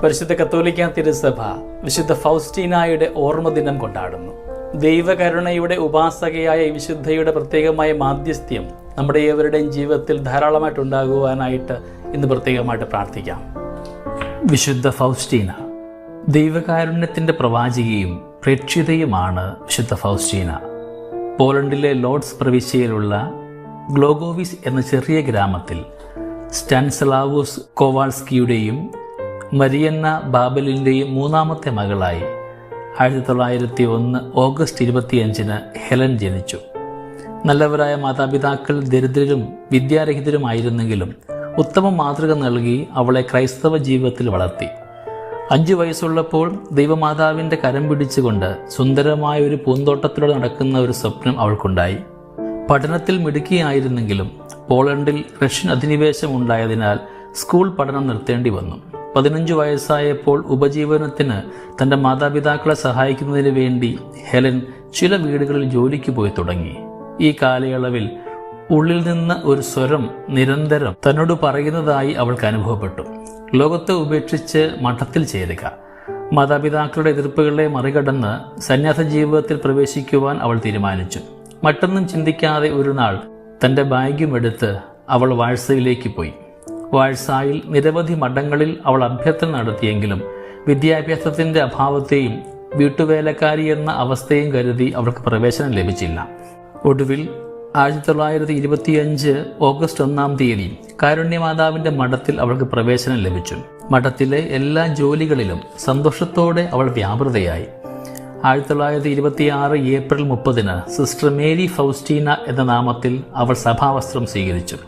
പരിശുദ്ധ കത്തോലിക്കാ തിരുസഭ വിശുദ്ധ ഫൗസ്റ്റീനായുടെ ഓർമ്മ ദിനം കൊണ്ടാടുന്നു. ദൈവകരുണയുടെ ഉപാസകയായ ഈ വിശുദ്ധയുടെ പ്രത്യേകമായ മാധ്യസ്ഥ്യം നമ്മുടെ ഏവരുടെയും ജീവിതത്തിൽ ധാരാളമായിട്ടുണ്ടാകുവാനായിട്ട് ഇന്ന് പ്രത്യേകമായിട്ട് പ്രാർത്ഥിക്കാം. വിശുദ്ധ ഫൗസ്റ്റീന ദൈവകാരുണ്യത്തിൻ്റെ പ്രവാചികയും പ്രേക്ഷിതയുമാണ്. വിശുദ്ധ ഫൗസ്റ്റീന പോളണ്ടിലെ ലോഡ്സ് പ്രവിശ്യയിലുള്ള ഗ്ലോഗോവിസ് എന്ന ചെറിയ ഗ്രാമത്തിൽ സ്റ്റാനിസ്ലാവോസ് കോവാൾസ്കിയുടെയും മരിയന്ന ബാബലിൻ്റെയും മൂന്നാമത്തെ മകളായി 1901 ഓഗസ്റ്റ് 25 ഹെലൻ ജനിച്ചു. നല്ലവരായ മാതാപിതാക്കൾ ദരിദ്രരും വിദ്യാരഹിതരുമായിരുന്നെങ്കിലും ഉത്തമ മാതൃക നൽകി അവളെ ക്രൈസ്തവ ജീവിതത്തിൽ വളർത്തി. 5 വയസ്സുള്ളപ്പോൾ ദൈവമാതാവിൻ്റെ കരം പിടിച്ചുകൊണ്ട് സുന്ദരമായ ഒരു പൂന്തോട്ടത്തിലൂടെ നടക്കുന്ന ഒരു സ്വപ്നം അവൾക്കുണ്ടായി. പഠനത്തിൽ മിടുക്കിയായിരുന്നെങ്കിലും പോളണ്ടിൽ റഷ്യൻ അധിനിവേശം ഉണ്ടായതിനാൽ സ്കൂൾ പഠനം നിർത്തേണ്ടി വന്നു. 15 വയസ്സായപ്പോൾ ഉപജീവനത്തിന് തൻ്റെ മാതാപിതാക്കളെ സഹായിക്കുന്നതിന് വേണ്ടി ഹെലൻ ചില വീടുകളിൽ ജോലിക്ക് പോയി തുടങ്ങി. ഈ കാലയളവിൽ ഉള്ളിൽ നിന്ന് ഒരു സ്വരം നിരന്തരം തന്നോട് പറയുന്നതായി അവൾക്ക് അനുഭവപ്പെട്ടു. ലോകത്തെ ഉപേക്ഷിച്ച് മഠത്തിൽ ചേരുക. മാതാപിതാക്കളുടെ എതിർപ്പുകളെ മറികടന്ന് സന്യാസ ജീവിതത്തിൽ പ്രവേശിക്കുവാൻ അവൾ തീരുമാനിച്ചു. മറ്റൊന്നും ചിന്തിക്കാതെ ഒരു നാൾ തൻ്റെ ബാഗുമെടുത്ത് അവൾ വാഴ്സയിലേക്ക് പോയി. വാഴ്സായിൽ നിരവധി മഠങ്ങളിൽ അവൾ അഭ്യർത്ഥന നടത്തിയെങ്കിലും വിദ്യാഭ്യാസത്തിൻ്റെ അഭാവത്തെയും വീട്ടുവേലക്കാരി എന്ന അവസ്ഥയും കരുതി അവൾക്ക് പ്രവേശനം ലഭിച്ചില്ല. ഒടുവിൽ 1925 ഓഗസ്റ്റ് 1 കാരുണ്യമാതാവിൻ്റെ മഠത്തിൽ അവൾക്ക് പ്രവേശനം ലഭിച്ചു. മഠത്തിലെ എല്ലാ ജോലികളിലും സന്തോഷത്തോടെ അവൾ വ്യാപൃതയായി. 1926 ഏപ്രിൽ 30 സിസ്റ്റർ മേരി ഫൗസ്റ്റീന എന്ന നാമത്തിൽ അവൾ സഭാവസ്ത്രം സ്വീകരിച്ചു.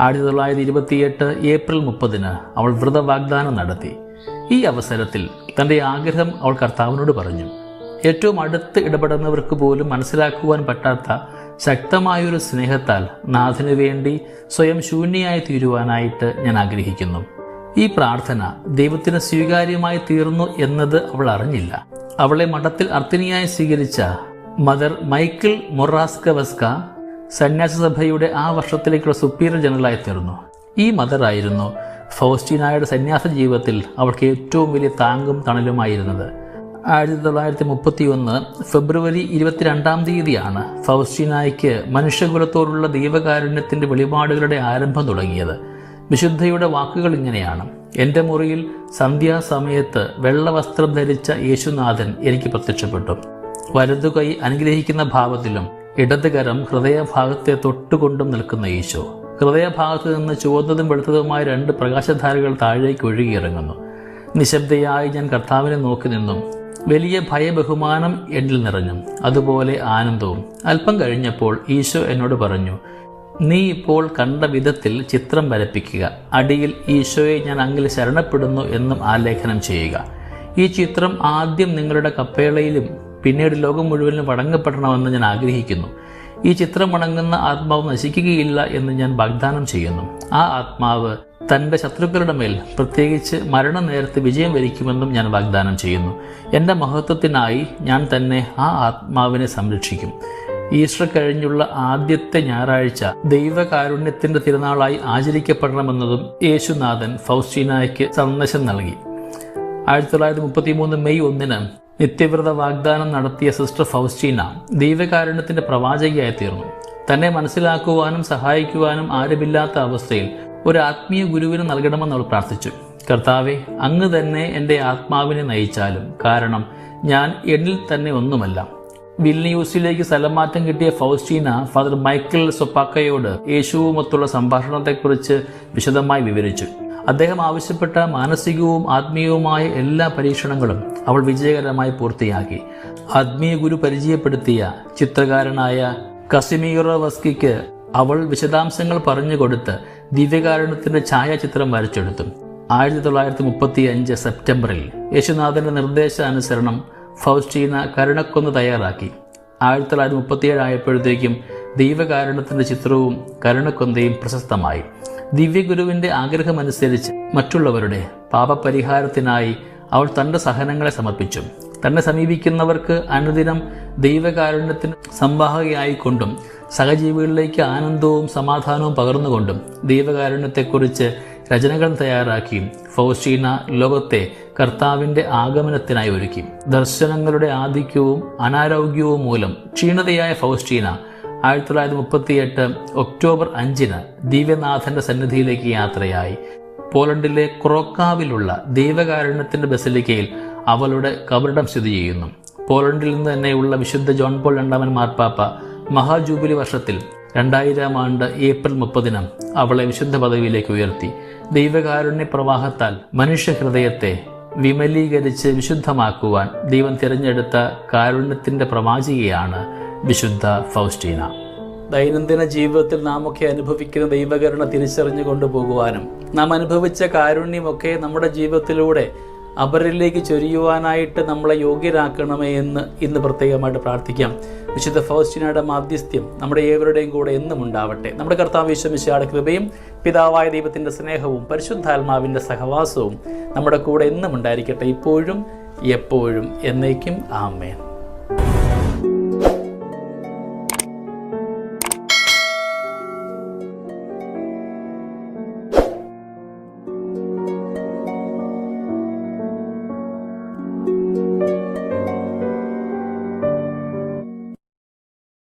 1928 ഏപ്രിൽ 30 അവൾ വ്രതവാഗ്ദാനം നടത്തി. ഈ അവസരത്തിൽ തൻ്റെ ആഗ്രഹം അവൾ കർത്താവിനോട് പറഞ്ഞു. ഏറ്റവും അടുത്ത് ഇടപെടുന്നവർക്ക് പോലും മനസ്സിലാക്കുവാൻ പറ്റാത്ത ശക്തമായൊരു സ്നേഹത്താൽ നാഥനു വേണ്ടി സ്വയം ശൂന്യയായി തീരുവാനായിട്ട് ഞാൻ ആഗ്രഹിക്കുന്നു. ഈ പ്രാർത്ഥന ദൈവത്തിന് സ്വീകാര്യമായി തീർന്നു എന്നത് അവൾ അറിഞ്ഞില്ല. അവളെ മഠത്തിൽ അർത്തിനിയായി സ്വീകരിച്ച മദർ മൈക്കിൾ മൊറാസ്കവസ്ക സന്യാസസഭയുടെ ആ വർഷത്തിലേക്കുള്ള സുപ്പീരിയർ ജനറലായി തീർന്നു. ഈ മദറായിരുന്നു ഫൗസ്റ്റീനായുടെ സന്യാസ ജീവിതത്തിൽ അവൾക്ക് ഏറ്റവും വലിയ താങ്ങും തണലുമായിരുന്നത്. 1931 ഫെബ്രുവരി 22 ഫൗസ്റ്റീനായ്ക്ക് മനുഷ്യകുലത്തോടുള്ള ദൈവകാരുണ്യത്തിൻ്റെ വെളിപാടുകളുടെ ആരംഭം തുടങ്ങിയത്. വിശുദ്ധയുടെ വാക്കുകൾ ഇങ്ങനെയാണ്: എൻ്റെ മുറിയിൽ സന്ധ്യാസമയത്ത് വെള്ളവസ്ത്രം ധരിച്ച യേശുനാഥൻ എനിക്ക് പ്രത്യക്ഷപ്പെട്ടു. വലതുകൈ അനുഗ്രഹിക്കുന്ന ഭാവത്തിലും ഇടതുകരം ഹൃദയഭാഗത്തെ തൊട്ടുകൊണ്ടും നിൽക്കുന്ന ഈശോ. ഹൃദയഭാഗത്ത് നിന്ന് ചുവന്നതും വെളുത്തതുമായ 2 പ്രകാശധാരകൾ താഴേക്ക് ഒഴുകിയിറങ്ങുന്നു. നിശബ്ദയായി ഞാൻ കർത്താവിനെ നോക്കി നിന്നും. വലിയ ഭയബഹുമാനം എന്നിൽ നിറഞ്ഞു, അതുപോലെ ആനന്ദവും. അല്പം കഴിഞ്ഞപ്പോൾ ഈശോ എന്നോട് പറഞ്ഞു, നീ ഇപ്പോൾ കണ്ട വിധത്തിൽ ചിത്രം വരപ്പിക്കുക. അടിയിൽ ഈശോയെ ഞാൻ അങ്ങിൽ ശരണപ്പെടുന്നു എന്നും ആലേഖനം ചെയ്യുക. ഈ ചിത്രം ആദ്യം നിങ്ങളുടെ കപ്പേളയിലും പിന്നീട് ലോകം മുഴുവനും വണങ്ങപ്പെടണമെന്ന് ഞാൻ ആഗ്രഹിക്കുന്നു. ഈ ചിത്രം വണങ്ങുന്ന ആത്മാവ് നശിക്കുകയില്ല എന്ന് ഞാൻ വാഗ്ദാനം ചെയ്യുന്നു. ആ ആത്മാവ് തൻ്റെ ശത്രുക്കളുടെ മേൽ, പ്രത്യേകിച്ച് മരണനേരത്ത് വിജയം വരിക്കുമെന്നും ഞാൻ വാഗ്ദാനം ചെയ്യുന്നു. എൻ്റെ മഹത്വത്തിനായി ഞാൻ തന്നെ ആ ആത്മാവിനെ സംരക്ഷിക്കും. ഈസ്റ്റർ കഴിഞ്ഞുള്ള ആദ്യത്തെ ഞായറാഴ്ച ദൈവകാരുണ്യത്തിൻ്റെ തിരുനാളായി ആചരിക്കപ്പെടണമെന്നതും യേശുനാഥൻ ഫൗസ്റ്റീനായ്ക്ക് സന്ദേശം നൽകി. 1933 മെയ് 1 നിത്യവ്രത വാഗ്ദാനം നടത്തിയ സിസ്റ്റർ ഫൗസ്റ്റീന ദൈവകാരുണ്യത്തിൻ്റെ പ്രവാചകയായി തീർന്നു. തന്നെ മനസ്സിലാക്കുവാനും സഹായിക്കുവാനും ആരുമില്ലാത്ത അവസ്ഥയിൽ ഒരു ആത്മീയ ഗുരുവിന് നൽകണമെന്ന് അവൾ പ്രാർത്ഥിച്ചു. കർത്താവെ, അങ്ങ് തന്നെ എൻ്റെ ആത്മാവിനെ നയിച്ചാലും, കാരണം ഞാൻ എന്നിൽ തന്നെ ഒന്നുമല്ല. വിൽനിയൂസിലേക്ക് സ്ഥലമാറ്റം കിട്ടിയ ഫൗസ്റ്റീന ഫാദർ മൈക്കിൾ സൊപ്പാക്കയോട് യേശുവുമൊത്തുള്ള സംഭാഷണത്തെക്കുറിച്ച് വിശദമായി വിവരിച്ചു. അദ്ദേഹം ആവശ്യപ്പെട്ട മാനസികവും ആത്മീയവുമായ എല്ലാ പരീക്ഷണങ്ങളും അവൾ വിജയകരമായി പൂർത്തിയാക്കി. ആത്മീയ ഗുരു പരിചയപ്പെടുത്തിയ ചിത്രകാരനായ കസിമീറോവസ്കിക്ക് അവൾ വിശദാംശങ്ങൾ പറഞ്ഞുകൊടുത്ത് ദിവ്യകാരുണ്യത്തിൻ്റെ ഛായാചിത്രം വരച്ചെടുത്തു. 1935 സെപ്റ്റംബറിൽ യേശുനാഥൻ്റെ നിർദ്ദേശാനുസരണം ഫൗസ്റ്റീന കരുണക്കൊന്ന് തയ്യാറാക്കി. 1937 ആയപ്പോഴത്തേക്കും ദൈവകാരുണ്യത്തിൻ്റെ ചിത്രവും കരുണക്കൊന്തയും പ്രശസ്തമായി. ദിവ്യഗുരുവിൻ്റെ ആഗ്രഹമനുസരിച്ച് മറ്റുള്ളവരുടെ പാപപരിഹാരത്തിനായി അവൾ തൻ്റെ സഹനങ്ങളെ സമർപ്പിച്ചു. തന്നെ സമീപിക്കുന്നവർക്ക് അനുദിനം ദൈവകാരുണ്യത്തിന് സംവാഹകയായിക്കൊണ്ടും സഹജീവികളിലേക്ക് ആനന്ദവും സമാധാനവും പകർന്നുകൊണ്ടും ദൈവകാരുണ്യത്തെക്കുറിച്ച് രചനകൾ തയ്യാറാക്കി ഫൗസ്റ്റീന ലോകത്തെ കർത്താവിൻ്റെ ആഗമനത്തിനായി ഒരുക്കി. ദർശനങ്ങളുടെ ആധിക്യവും അനാരോഗ്യവും മൂലം ക്ഷീണിതയായ ഫൗസ്റ്റീന 1938 ഒക്ടോബർ 5 ദിവ്യനാഥന്റെ സന്നിധിയിലേക്ക് യാത്രയായി. പോളണ്ടിലെ ക്രോക്കാവിലുള്ള ദൈവകാരുണ്യത്തിന്റെ ബസിലിക്കയിൽ അവളുടെ കബറിടം സ്ഥിതി ചെയ്യുന്നു. പോളണ്ടിൽ നിന്ന് തന്നെയുള്ള വിശുദ്ധ ജോൺ പോൾ II മാർപ്പാപ്പ മഹാജൂബിലി വർഷത്തിൽ 2000 ഏപ്രിൽ 30 അവളെ വിശുദ്ധ പദവിയിലേക്ക് ഉയർത്തി. ദൈവകാരുണ്യ പ്രവാഹത്താൽ മനുഷ്യഹൃദയത്തെ വിമലീകരിച്ച് വിശുദ്ധമാക്കുവാൻ ദൈവം തിരഞ്ഞെടുത്ത കാരുണ്യത്തിന്റെ പ്രവാചികയാണ് വിശുദ്ധ ഫൗസ്റ്റീന. ദൈനംദിന ജീവിതത്തിൽ നാം ഒക്കെ അനുഭവിക്കുന്ന ദൈവകരുണ തിരിച്ചറിഞ്ഞു കൊണ്ടുപോകുവാനും നാം അനുഭവിച്ച കാരുണ്യമൊക്കെ നമ്മുടെ ജീവിതത്തിലൂടെ അപരരിലേക്ക് ചൊരിയുവാനായിട്ട് നമ്മളെ യോഗ്യരാക്കണമേ എന്ന് ഇന്ന് പ്രത്യേകമായിട്ട് പ്രാർത്ഥിക്കാം. വിശുദ്ധ ഫൗസ്റ്റീനയുടെ മാധ്യസ്ഥ്യം നമ്മുടെ ഏവരുടെയും കൂടെ എന്നും ഉണ്ടാവട്ടെ. നമ്മുടെ കർത്താവ് യേശു മിശിഹായുടെ കൃപയും പിതാവായ ദൈവത്തിൻ്റെ സ്നേഹവും പരിശുദ്ധാത്മാവിൻ്റെ സഹവാസവും നമ്മുടെ കൂടെ എന്നും ഉണ്ടായിരിക്കട്ടെ, ഇപ്പോഴും എപ്പോഴും എന്നേക്കും. ആമേൻ.